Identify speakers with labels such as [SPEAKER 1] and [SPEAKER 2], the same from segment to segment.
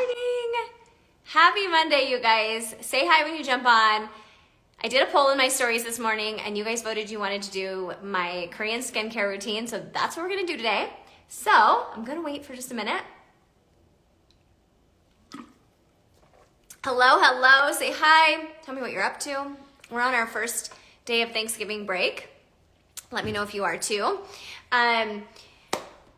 [SPEAKER 1] morning. Happy Monday, you guys. Say hi when you jump on. I did a poll in my stories this morning and you guys voted you wanted to do my Korean skincare routine. So that's what we're gonna do today. So I'm gonna wait for just a minute. Hello, hello, say hi. Tell me what you're up to. We're on our first day of Thanksgiving break. Let me know if you are too.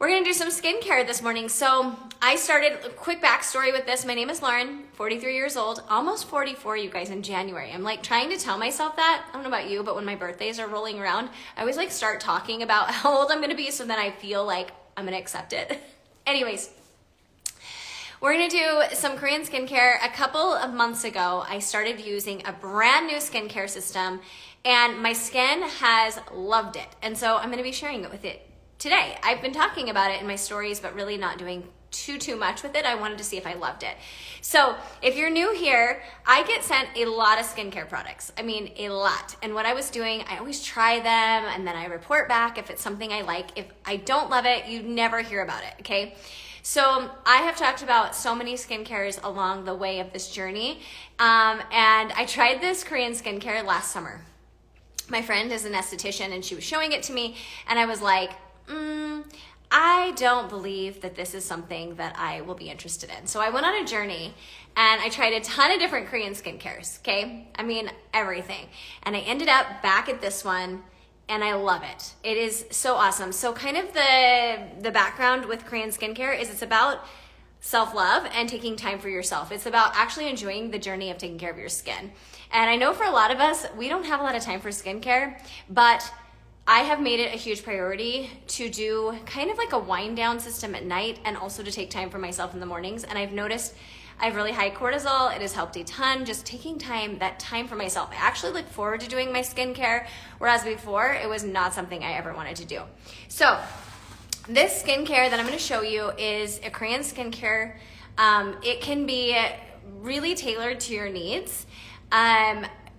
[SPEAKER 1] We're gonna do some skincare this morning. So I started, a quick backstory with this. My name is Lauren, 43 years old, almost 44, you guys, in January. I'm like trying to tell myself that. I don't know about you, but when my birthdays are rolling around, I always like start talking about how old I'm gonna be so then I feel like I'm gonna accept it. Anyways, we're gonna do some Korean skincare. A couple of months ago, I started using a brand new skincare system and my skin has loved it. And so I'm gonna be sharing it with it today. I've been talking about it in my stories, but really not doing too much with it. I wanted to see if I loved it. So if you're new here, I get sent a lot of skincare products. I mean, a lot. And what I was doing, I always try them and then I report back if it's something I like. If I don't love it, you never hear about it, okay? So I have talked about so many skincares along the way of this journey. And I tried this Korean skincare last summer. My friend is an esthetician and she was showing it to me and I was like, I don't believe that this is something that I will be interested in. So I went on a journey and I tried a ton of different Korean skincares, okay? I mean, everything. And I ended up back at this one and I love it. It is so awesome. So kind of the background with Korean skincare is it's about self-love and taking time for yourself. It's about actually enjoying the journey of taking care of your skin. And I know for a lot of us, we don't have a lot of time for skincare, but I have made it a huge priority to do kind of like a wind down system at night and also to take time for myself in the mornings. And I've noticed I have really high cortisol. It has helped a ton, just taking that time for myself. I actually look forward to doing my skincare, whereas before it was not something I ever wanted to do. So this skincare that I'm gonna show you is a Korean skincare. It can be really tailored to your needs.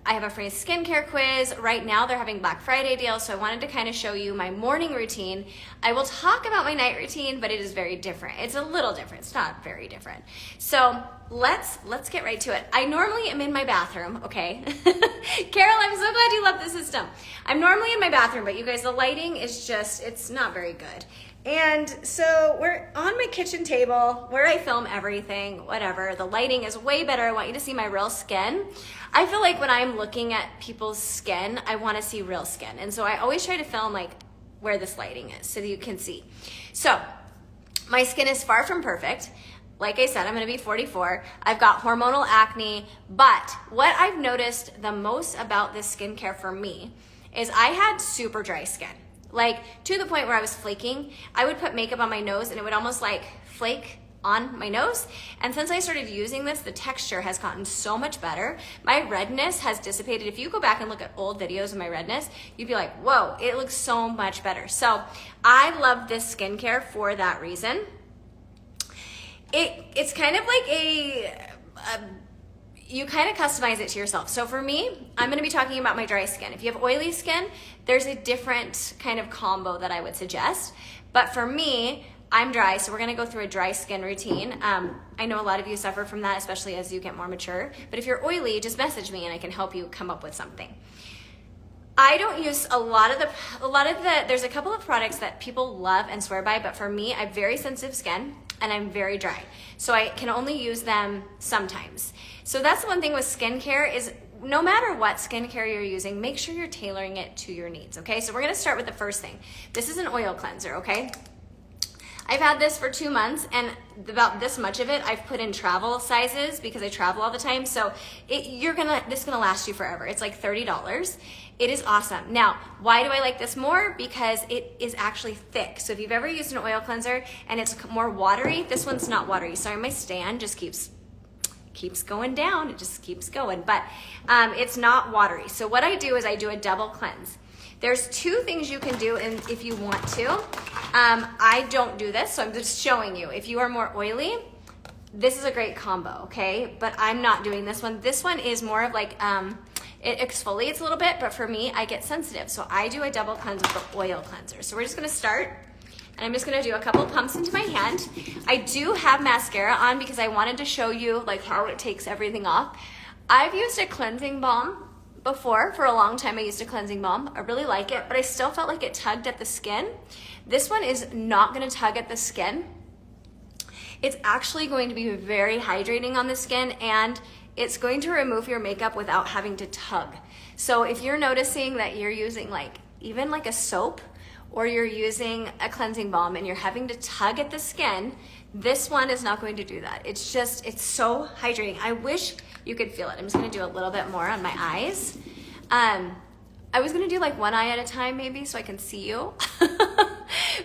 [SPEAKER 1] I have a free skincare quiz. Right now they're having Black Friday deals, so I wanted to kind of show you my morning routine. I will talk about my night routine, but it is very different. It's a little different. It's not very different. So let's get right to it. I normally am in my bathroom, okay? Carol, I'm so glad you love the system. I'm normally in my bathroom, but you guys, the lighting is just, it's not very good. And so we're on my kitchen table where I film everything, whatever. The lighting is way better. I want you to see my real skin. I feel like when I'm looking at people's skin, I want to see real skin. And so I always try to film like where this lighting is so that you can see. So my skin is far from perfect. Like I said, I'm going to be 44. I've got hormonal acne, but what I've noticed the most about this skincare for me is I had super dry skin. Like to the point where I was flaking. I would put makeup on my nose and it would almost like flake on my nose. And since I started using this, the texture has gotten so much better. My redness has dissipated. If you go back and look at old videos of my redness, you'd be like, whoa, it looks so much better. So I love this skincare for that reason. It's kind of like you kind of customize it to yourself. So for me, I'm gonna be talking about my dry skin. If you have oily skin, there's a different kind of combo that I would suggest. But for me, I'm dry, so we're gonna go through a dry skin routine. I know a lot of you suffer from that, especially as you get more mature. But if you're oily, just message me and I can help you come up with something. I don't use a lot of the, there's a couple of products that people love and swear by, but for me, I have very sensitive skin and I'm very dry. So I can only use them sometimes. So that's the one thing with skincare is no matter what skincare you're using, make sure you're tailoring it to your needs, okay? So we're gonna start with the first thing. This is an oil cleanser, okay? I've had this for 2 months and about this much of it I've put in travel sizes because I travel all the time. So this is gonna last you forever. It's like $30. It is awesome. Now, why do I like this more? Because it is actually thick. So if you've ever used an oil cleanser and it's more watery, this one's not watery. Sorry, my stand just keeps going down. It just keeps going, but it's not watery. So what I do is I do a double cleanse. There's 2 things you can do if you want to. I don't do this, so I'm just showing you. If you are more oily, this is a great combo, okay? But I'm not doing this one. This one is more of like, it exfoliates a little bit, but for me, I get sensitive. So I do a double cleanse with the oil cleanser. So we're just gonna start. and I'm just gonna do a couple pumps into my hand. I do have mascara on because I wanted to show you like how it takes everything off. I've used a cleansing balm before. For a long time I used a cleansing balm. I really like it, but I still felt like it tugged at the skin. This one is not gonna tug at the skin. It's actually going to be very hydrating on the skin, and it's going to remove your makeup without having to tug. So if you're noticing that you're using even like a soap, or you're using a cleansing balm and you're having to tug at the skin, this one is not going to do that. It's so hydrating. I wish you could feel it. I'm just gonna do a little bit more on my eyes. I was gonna do like one eye at a time maybe so I can see you.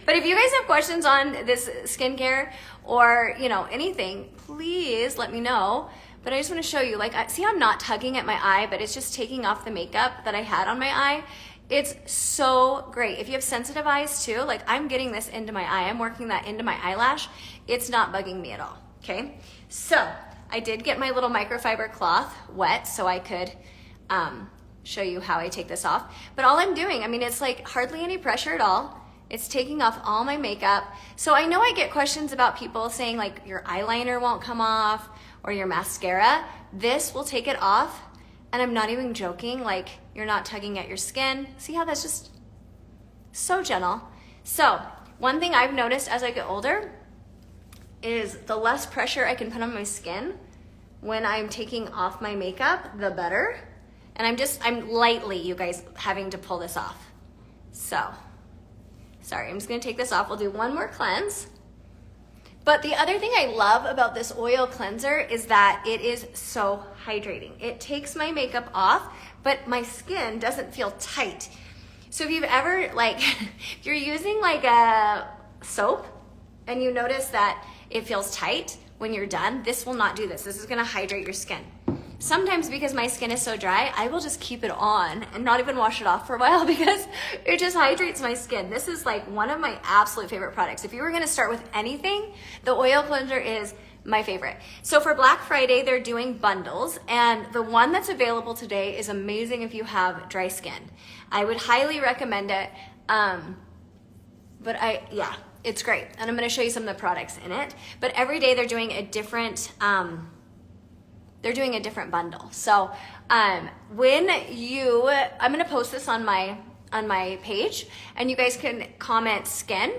[SPEAKER 1] But if you guys have questions on this skincare or anything, please let me know. But I just wanna show you, see I'm not tugging at my eye, but it's just taking off the makeup that I had on my eye. It's so great. If you have sensitive eyes too, I'm getting this into my eye. I'm working that into my eyelash. It's not bugging me at all, okay? So I did get my little microfiber cloth wet so I could show you how I take this off. But all I'm doing, it's like hardly any pressure at all. It's taking off all my makeup. So I know I get questions about people saying your eyeliner won't come off or your mascara. This will take it off. And I'm not even joking, you're not tugging at your skin. See how that's just so gentle? So one thing I've noticed as I get older is the less pressure I can put on my skin when I'm taking off my makeup, the better. And I'm lightly, you guys, having to pull this off. So, sorry, I'm just gonna take this off. We'll do one more cleanse. But the other thing I love about this oil cleanser is that it is so hydrating. It takes my makeup off, but my skin doesn't feel tight. So if you've ever, if you're using a soap and you notice that it feels tight when you're done, this will not do this. This is gonna hydrate your skin. Sometimes because my skin is so dry, I will just keep it on and not even wash it off for a while because it just hydrates my skin. This is one of my absolute favorite products. If you were gonna start with anything, the oil cleanser is my favorite. So for Black Friday, they're doing bundles, and the one that's available today is amazing if you have dry skin. I would highly recommend it, yeah, it's great. And I'm gonna show you some of the products in it. But every day they're doing a different, bundle. So I'm gonna post this on my page, and you guys can comment skin,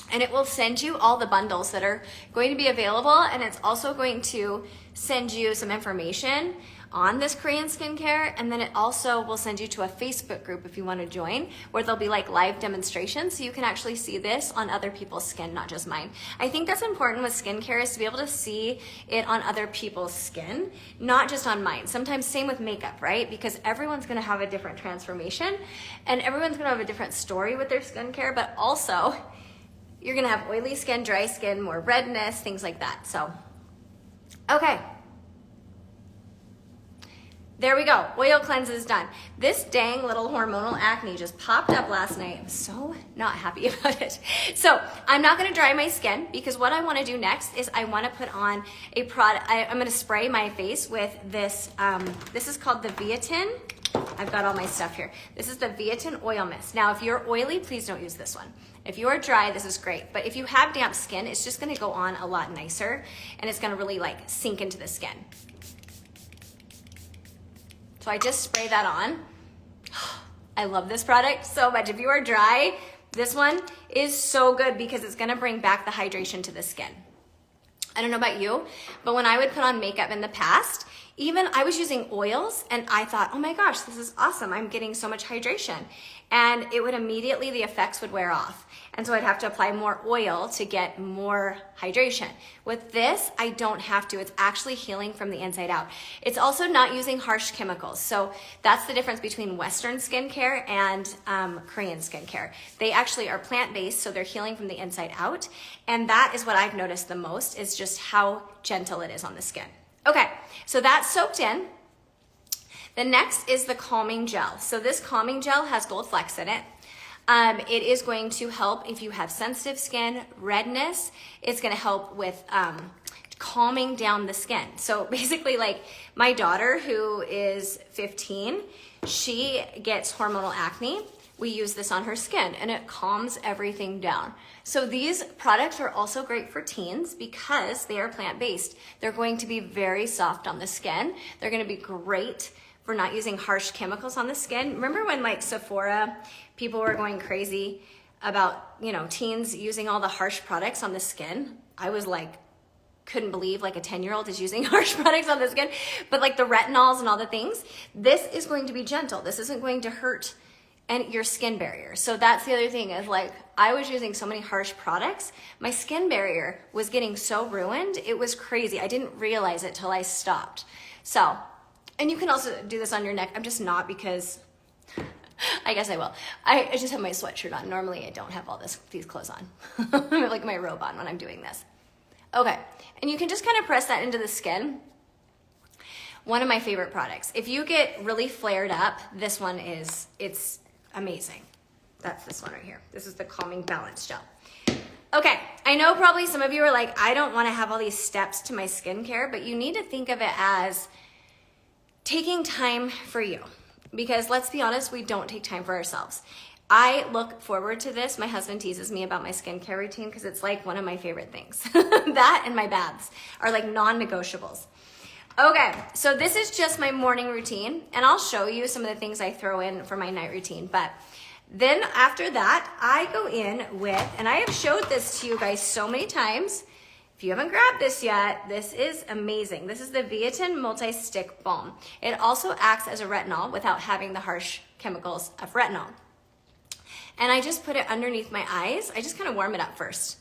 [SPEAKER 1] and it will send you all the bundles that are going to be available, and it's also going to send you some information on this Korean skincare, and then it also will send you to a Facebook group if you want to join, where there'll be live demonstrations, so you can actually see this on other people's skin, not just mine. I think that's important with skincare, is to be able to see it on other people's skin, not just on mine. Sometimes same with makeup, right? Because everyone's gonna have a different transformation, and everyone's gonna have a different story with their skincare, but also you're gonna have oily skin, dry skin, more redness, things like that. So, okay. There we go, oil cleanse is done. This dang little hormonal acne just popped up last night. I'm so not happy about it. So I'm not gonna dry my skin, because what I wanna do next is I wanna put on a product. I'm gonna spray my face with this, this is called the Veiton. I've got all my stuff here. This is the Vieton Oil Mist. Now, if you're oily, please don't use this one. If you are dry, this is great. But if you have damp skin, it's just gonna go on a lot nicer, and it's gonna really sink into the skin. So I just spray that on. I love this product so much. If you are dry, this one is so good because it's gonna bring back the hydration to the skin. I don't know about you, but when I would put on makeup in the past, even I was using oils, and I thought, oh my gosh, this is awesome. I'm getting so much hydration. And it would immediately, the effects would wear off. And so I'd have to apply more oil to get more hydration. With this, I don't have to. It's actually healing from the inside out. It's also not using harsh chemicals. So that's the difference between Western skincare and Korean skincare. They actually are plant-based, so they're healing from the inside out. And that is what I've noticed the most, is just how gentle it is on the skin. Okay, so that's soaked in. The next is the calming gel. So this calming gel has gold flecks in it. It is going to help if you have sensitive skin, redness. It's gonna help with calming down the skin. So basically, my daughter, who is 15, she gets hormonal acne. we use this on her skin and it calms everything down. So these products are also great for teens because they are plant-based. They're going to be very soft on the skin. They're gonna be great for not using harsh chemicals on the skin. Remember when like Sephora, people were going crazy about, you know, teens using all the harsh products on the skin? I was like, couldn't believe like a 10-year-old is using harsh products on the skin, but like the retinols and all the things, this is going to be gentle. This isn't going to hurt and your skin barrier. So that's the other thing is like, I was using so many harsh products. My skin barrier was getting so ruined. It was crazy. I didn't realize it till I stopped. So, and you can also do this on your neck. I'm just not because, I guess I will. I just have my sweatshirt on. Normally I don't have all these clothes on. I have like my robe on when I'm doing this. Okay, and you can just kind of press that into the skin. One of my favorite products. If you get really flared up, this one it's amazing. That's this one right here. This is the Calming Balance Gel. Okay, I know probably some of you are like, I don't want to have all these steps to my skincare, but you need to think of it as taking time for you. Because let's be honest, we don't take time for ourselves. I look forward to this. My husband teases me about my skincare routine because it's like one of my favorite things. That and my baths are like non-negotiables. Okay, so this is just my morning routine, and I'll show you some of the things I throw in for my night routine. But then after that, I go in with, and I have showed this to you guys so many times. If you haven't grabbed this yet, this is amazing. This is the Veiton Multi-Stick Balm. It also acts as a retinol without having the harsh chemicals of retinol. And I just put it underneath my eyes. I just kind of warm it up first,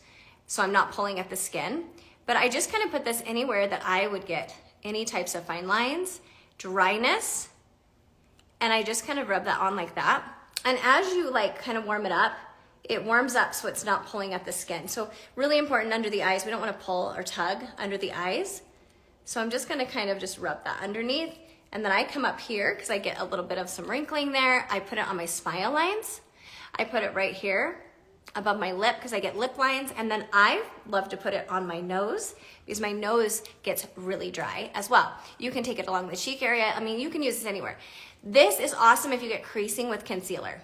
[SPEAKER 1] so I'm not pulling at the skin. But I just kind of put this anywhere that I would get any types of fine lines, dryness, and I just kind of rub that on like that. And as you like kind of warm it up, it warms up so it's not pulling at the skin. So really important under the eyes. We don't want to pull or tug under the eyes. So I'm just gonna kind of just rub that underneath. And then I come up here because I get a little bit of some wrinkling there. I put it on my smile lines. I put it right here above my lip because I get lip lines. And then I love to put it on my nose because my nose gets really dry as well. You can take it along the cheek area. I mean, you can use this anywhere. This is awesome if you get creasing with concealer.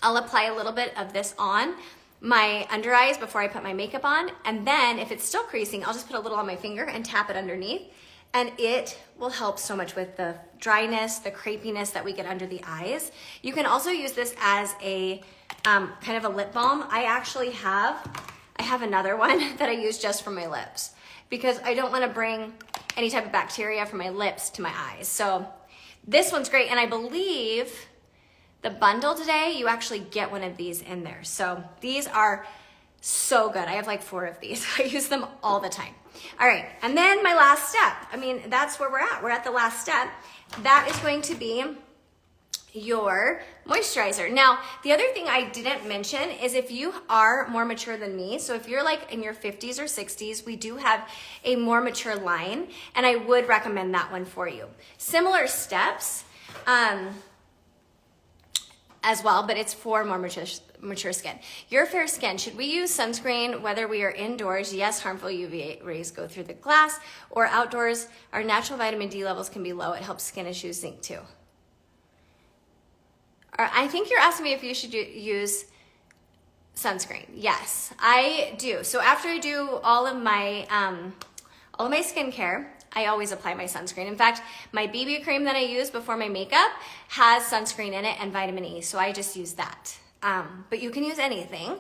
[SPEAKER 1] I'll apply a little bit of this on my under eyes before I put my makeup on. And then if it's still creasing, I'll just put a little on my finger and tap it underneath. And it will help so much with the dryness, the crepiness that we get under the eyes. You can also use this as a kind of a lip balm. I have another one that I use just for my lips because I don't want to bring any type of bacteria from my lips to my eyes. So this one's great. And I believe the bundle today, you actually get one of these in there. So these are so good. I have like 4 of these. I use them all the time. All right, and then my last step. I mean, that's where we're at. We're at the last step. That is going to be your moisturizer. Now, the other thing I didn't mention is if you are more mature than me, so if you're like in your 50s or 60s, we do have a more mature line, and I would recommend that one for you. Similar steps, as well, but it's for more mature skin. Your fair skin, should we use sunscreen whether we are indoors? Yes, harmful UV rays go through the glass, or outdoors, our natural vitamin D levels can be low. It helps skin issues sink too. I think you're asking me if you should use sunscreen. Yes, I do. So after I do all of my skincare, I always apply my sunscreen. In fact, my BB cream that I use before my makeup has sunscreen in it and vitamin E, so I just use that. But you can use anything,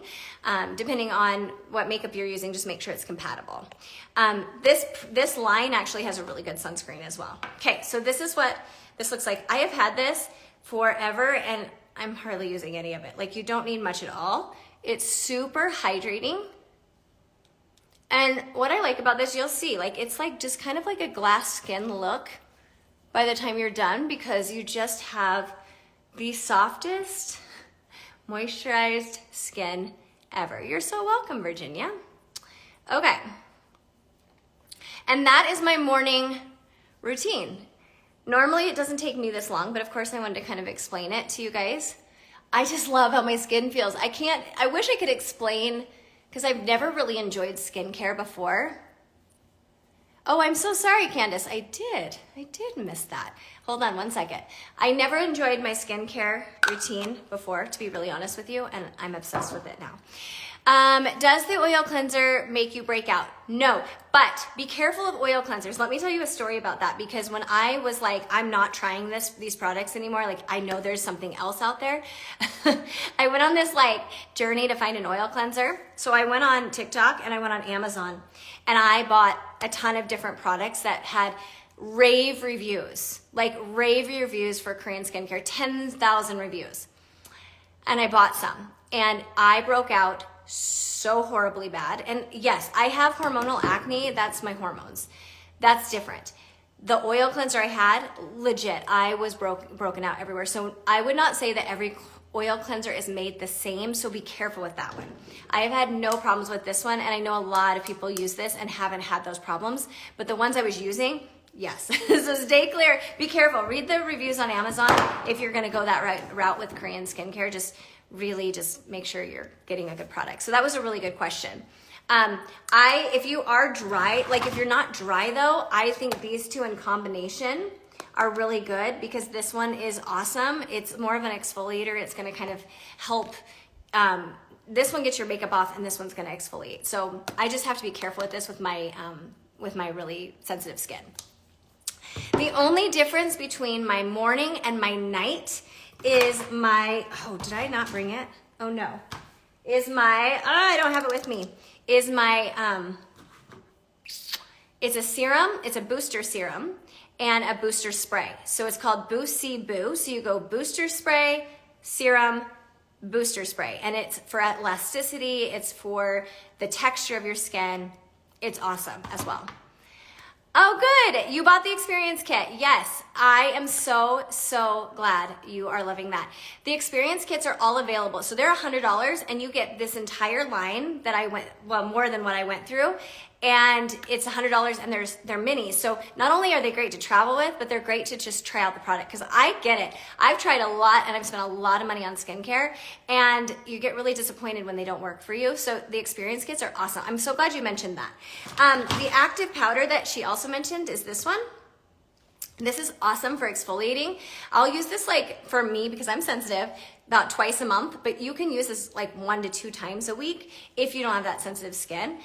[SPEAKER 1] depending on what makeup you're using, just make sure it's compatible. This line actually has a really good sunscreen as well. Okay, so this is what this looks like. I have had this forever and I'm hardly using any of it. Like, you don't need much at all. It's super hydrating. And what I like about this, you'll see, like, it's like just kind of like a glass skin look by the time you're done, because you just have the softest moisturized skin ever. You're so welcome, Virginia. Okay. And that is my morning routine. Normally it doesn't take me this long, but of course I wanted to kind of explain it to you guys. I just love how my skin feels. I wish I could explain, because I've never really enjoyed skincare before. Oh, I'm so sorry, Candace. I did miss that. Hold on one second. I never enjoyed my skincare routine before, to be really honest with you, and I'm obsessed with it now. Does the oil cleanser make you break out? No, but be careful of oil cleansers. Let me tell you a story about that, because when I was like, I'm not trying these products anymore, like I know there's something else out there. I went on this like journey to find an oil cleanser. So I went on TikTok and I went on Amazon and I bought a ton of different products that had rave reviews for Korean skincare, 10,000 reviews. And I bought some and I broke out so horribly bad. And yes, I have hormonal acne. That's my hormones. That's different. The oil cleanser I had, legit, I was broken out everywhere. So I would not say that every oil cleanser is made the same, so be careful with that one. I have had no problems with this one, and I know a lot of people use this and haven't had those problems, but the ones I was using, yes. So stay clear, be careful. Read the reviews on Amazon if you're gonna go that route with Korean skincare. Just make sure you're getting a good product. So that was a really good question. If you are dry, like if you're not dry though, I think these two in combination are really good because this one is awesome. It's more of an exfoliator. It's gonna kind of help, this one gets your makeup off and this one's gonna exfoliate. So I just have to be careful with this with my really sensitive skin. The only difference between my morning and my night is my, oh, did I not bring it? Oh no. I don't have it with me. It's a serum, it's a booster serum and a booster spray. So it's called Boost Boo. So you go booster spray, serum, booster spray. And it's for elasticity, it's for the texture of your skin. It's awesome as well. Oh, good. You bought the experience kit. Yes, I am so glad you are loving that. The experience kits are all available. So they're $100 and you get this entire line that more than what I went through. And it's $100 and they're minis. So not only are they great to travel with, but they're great to just try out the product. Because I get it. I've tried a lot and I've spent a lot of money on skincare and you get really disappointed when they don't work for you. So the experience kits are awesome. I'm so glad you mentioned that. The active powder that she also mentioned is this one. This is awesome for exfoliating. I'll use this like for me because I'm sensitive about twice a month, but you can use this like 1 to 2 times a week if you don't have that sensitive skin.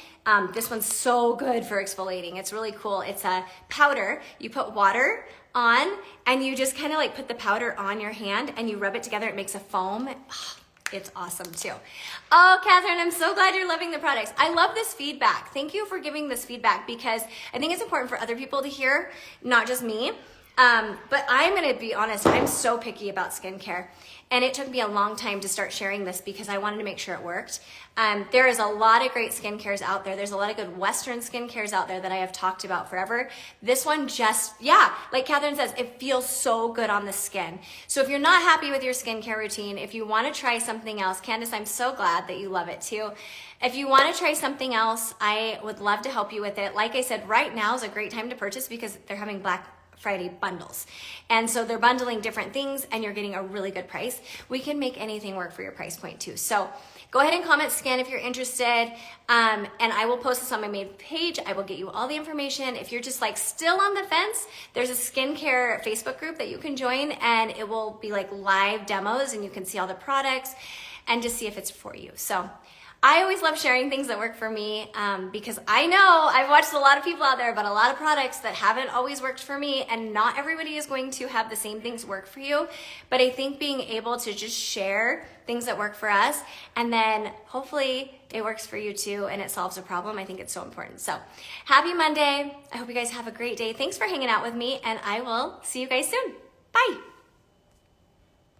[SPEAKER 1] This one's so good for exfoliating. It's really cool. It's a powder. You put water on and you just kind of like put the powder on your hand and you rub it together. It makes a foam. It's awesome too. Oh, Catherine, I'm so glad you're loving the products. I love this feedback. Thank you for giving this feedback because I think it's important for other people to hear, not just me. But I'm gonna be honest, I'm so picky about skincare. And it took me a long time to start sharing this because I wanted to make sure it worked. There is a lot of great skincares out there. There's a lot of good Western skincares out there that I have talked about forever. This one like Catherine says, it feels so good on the skin. So if you're not happy with your skincare routine, if you wanna try something else, Candace, I'm so glad that you love it too. If you wanna try something else, I would love to help you with it. Like I said, right now is a great time to purchase because they're having Black Friday bundles. And so they're bundling different things and you're getting a really good price. We can make anything work for your price point too. So go ahead and comment scan if you're interested. And I will post this on my main page. I will get you all the information. If you're just like still on the fence, there's a skincare Facebook group that you can join and it will be like live demos and you can see all the products and just see if it's for you. So I always love sharing things that work for me because I know I've watched a lot of people out there about a lot of products that haven't always worked for me and not everybody is going to have the same things work for you. But I think being able to just share things that work for us and then hopefully it works for you too and it solves a problem, I think it's so important. So happy Monday. I hope you guys have a great day. Thanks for hanging out with me and I will see you guys soon. Bye.